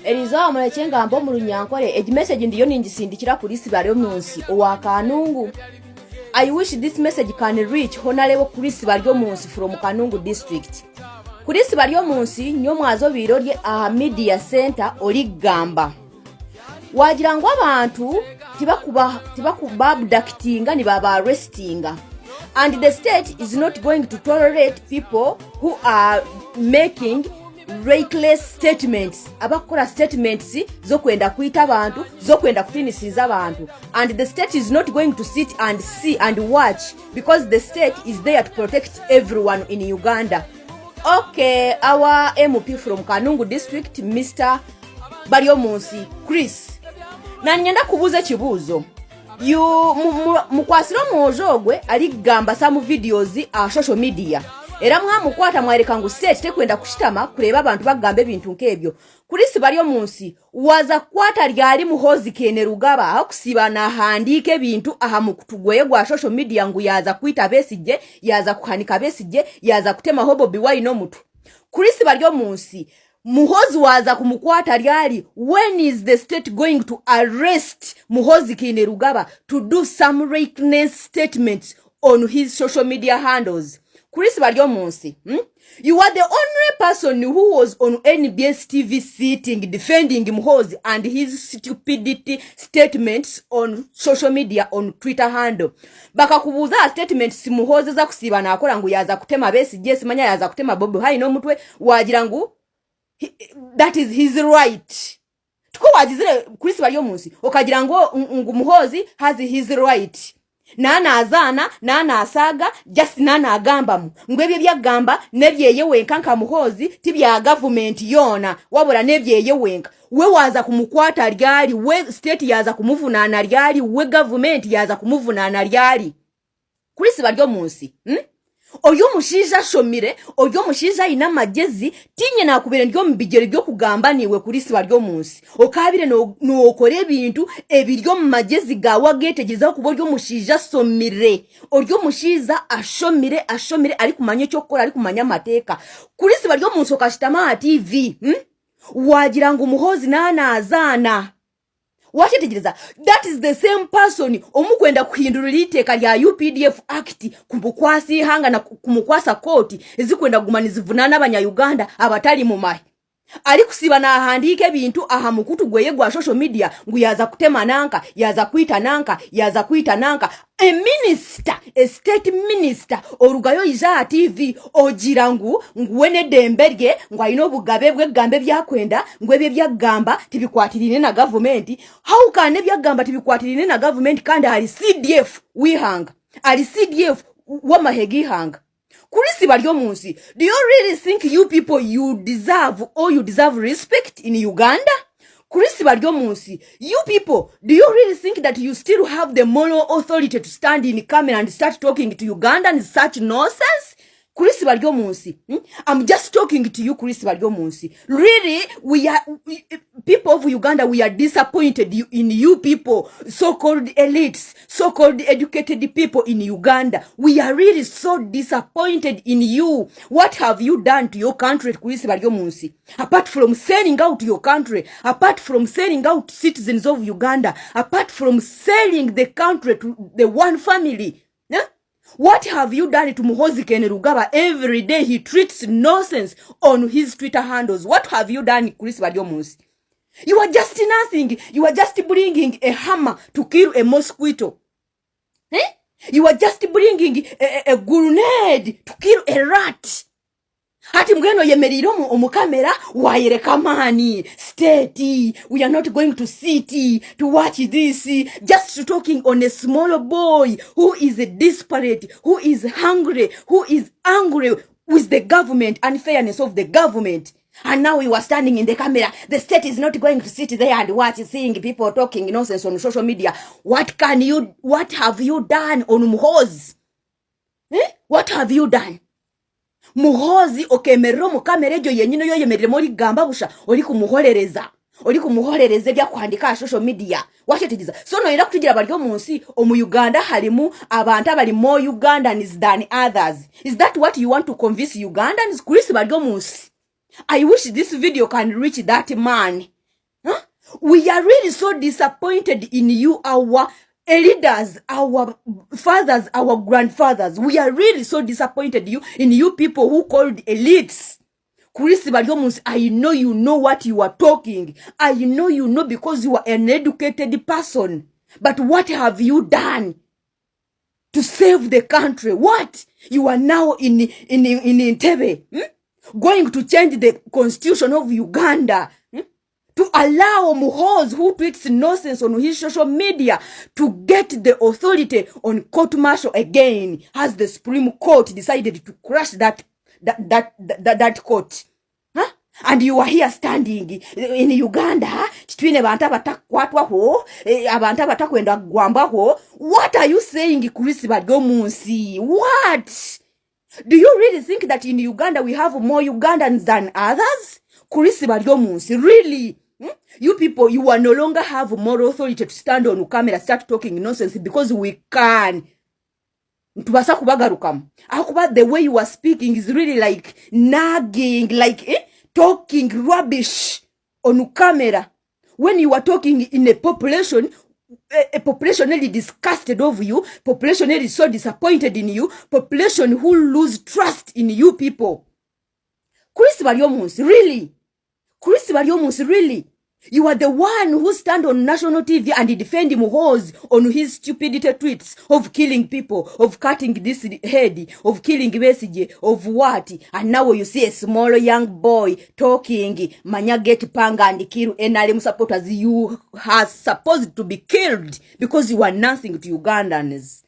Eliza Mulechenga mbo mu Runyankole a message ndiyo ningisindikira kuri Balyomunsi owa Kanungu. I wish this message can reach Honorable Crish Balyomunsi from Kanungu district. Crish Balyomunsi nyo mwazo biro lye media center oligamba. Wagira ngo abantu tibakuba abductinga ni baba arrestinga. And the state is not going to tolerate people who are making reckless statements. Abakora statements zo kwenda kuita abantu, zo kwenda kutinisiza abantu. And the state is not going to sit and see and watch because the state is there to protect everyone in Uganda. Okay, our MP from Kanungu district, Mr. Balyomunsi, Crish. Na nyenda kubuza kibuzo. Mukwasiro mojogwe aligamba some videos social media. Era mukwata mwereka ngu state tekwenda kushitama kureba abantu bagambe ebintu nkebyo. Crish Balyomunsi waza kwata lyali Muhoozi kene rugaba akusiba na handike ebintu aha mukutugweye gwa social media ngu yaza kuita Besigye, yaza kuhanika Besigye, yaza kutema hobo biwai no mutu. Crish Balyomunsi Muhoozi waza kumukwata lyali, when is the state going to arrest Muhoozi kene rugaba to do some reckless statements on his social media handles? Crish Balyomunsi, you are the only person who was on NBS TV sitting defending Muhoozi and his stupidity statements on social media on Twitter handle. Baka kubuza statements Muhoozi za kusiba na akola ngu yaza kutema Besigye simanya yaza kutema Bobi Wine no mutwe wagira ngu that is his right. Tuko wajizire Crish Balyomunsi okagira ngu Muhoozi has his right. Nana azana, nana asaga, just nana agambamu. Ngwebye byagamba nebyeye wenka nka Muhoozi tibya government yona wabula nebyeye wenka. We waza kumukwata lyali, we state yaza kumuvunana lyali, we government yaza kumuvunana lyali. Crish Balyomunsi, oyo mushiza shomire, oyo mushiza ina majezi, tinye na kubere ndyo mbigere byo kugamba niwe Crish Balyomunsi. Okabire no okore ebintu ebiryo majezi gawa getegeza kuboryo mushiza somire. Oyo mushiza ashomire ari kumanya cyo gukora ari kumanya mateka. Crish Balyomunsi okashitama TV, wagira ngo Muhoozi nana azana. Wachetegereza, that is the same person omukwenda kuhindurira iteka lya UPDF Act kumbukwasi hanga na kumukwasa koti ezikwenda gumanizivunana abanya-Uganda abatali mu mahi. Ali kusiba na handike bintu aha mukutu gweye gwa social media ngu yaza kutema nanka, yaza kuita nanka, yaza kuita nanka. A minister, a state minister, orugayo iza TV, ojirangu, ngwene demberge, ngwa ino bugabe bwe gambe byakwenda, ngwebye byagamba tibikwatirine na government. How can byagamba tibikwatirine na government kandi ali CDF wihanga, ali CDF wamahegi hanga. Crish Balyomunsi, do you really think you people you deserve respect in Uganda? Crish Balyomunsi, you people, do you really think that you still have the moral authority to stand in camera and start talking to Ugandans such nonsense? Crish Balyomunsi, I'm just talking to you, Crish Balyomunsi. Really, people of Uganda, we are disappointed in you people, so-called elites, so-called educated people in Uganda. We are really so disappointed in you. What have you done to your country, Crish Balyomunsi? Apart from selling out your country, apart from selling out citizens of Uganda, apart from selling the country to the one family, what have you done to Muhoozi kene rugaba? Every day he treats nonsense on his Twitter handles. What have you done, Crish Balyomunsi? You are just nothing. You are just bringing a hammer to kill a mosquito. You are just bringing a grenade to kill a rat. Hati mgeno yemeriro omukamera wayereka mani state, we are not going to sit to watch this, just talking on a small boy who is desperate, who is hungry, who is angry with the government, unfairness of the government. And now you are standing in the camera. The state is not going to sit there and watch, seeing people talking nonsense on social media. What have you done on Muhoozi? What have you done? Muhoozi okemero mu kamera ejo yenyino yo yemerere muri gamba busha oli kumuhorereza bya kwandika social media wachetegiza so no era kutugira Balyomunsi omu Uganda halimu abantu abali more Ugandans than others. Is that what you want to convince Ugandans? Crish Balyomunsi, I wish this video can reach that man. Huh? We are really so disappointed in you, our leaders, our fathers, our grandfathers. We are really so disappointed in you people who called elites. Crish Balyomunsi, I know you know what you are talking. I know you know because you are an educated person. But what have you done to save the country? What? You are now in Entebbe, going to change the constitution of Uganda, to allow Muhoozi, who tweets nonsense on his social media, to get the authority on court martial again, has the Supreme Court decided to crash that court. Huh? And you are here standing in Uganda, what are you saying, Crish Balyomunsi? What? Do you really think that in Uganda we have more Ugandans than others? Crish Balyomunsi, really? You people, you are no longer have moral authority to stand on camera, start talking nonsense because we can. The way you are speaking is really like nagging, like talking rubbish on camera. When you are talking in a population really disgusted of you, population really so disappointed in you, population who lose trust in you people. Crish Balyomunsi, really? Crish Balyomunsi, really? You are the one who stand on national TV and defend Muhoozi on his stupidity tweets of killing people, of cutting this head, of killing message, of what? And now you see a small young boy talking, manya get panga and kill NRM supporters. You are supposed to be killed because you are nothing to Ugandans.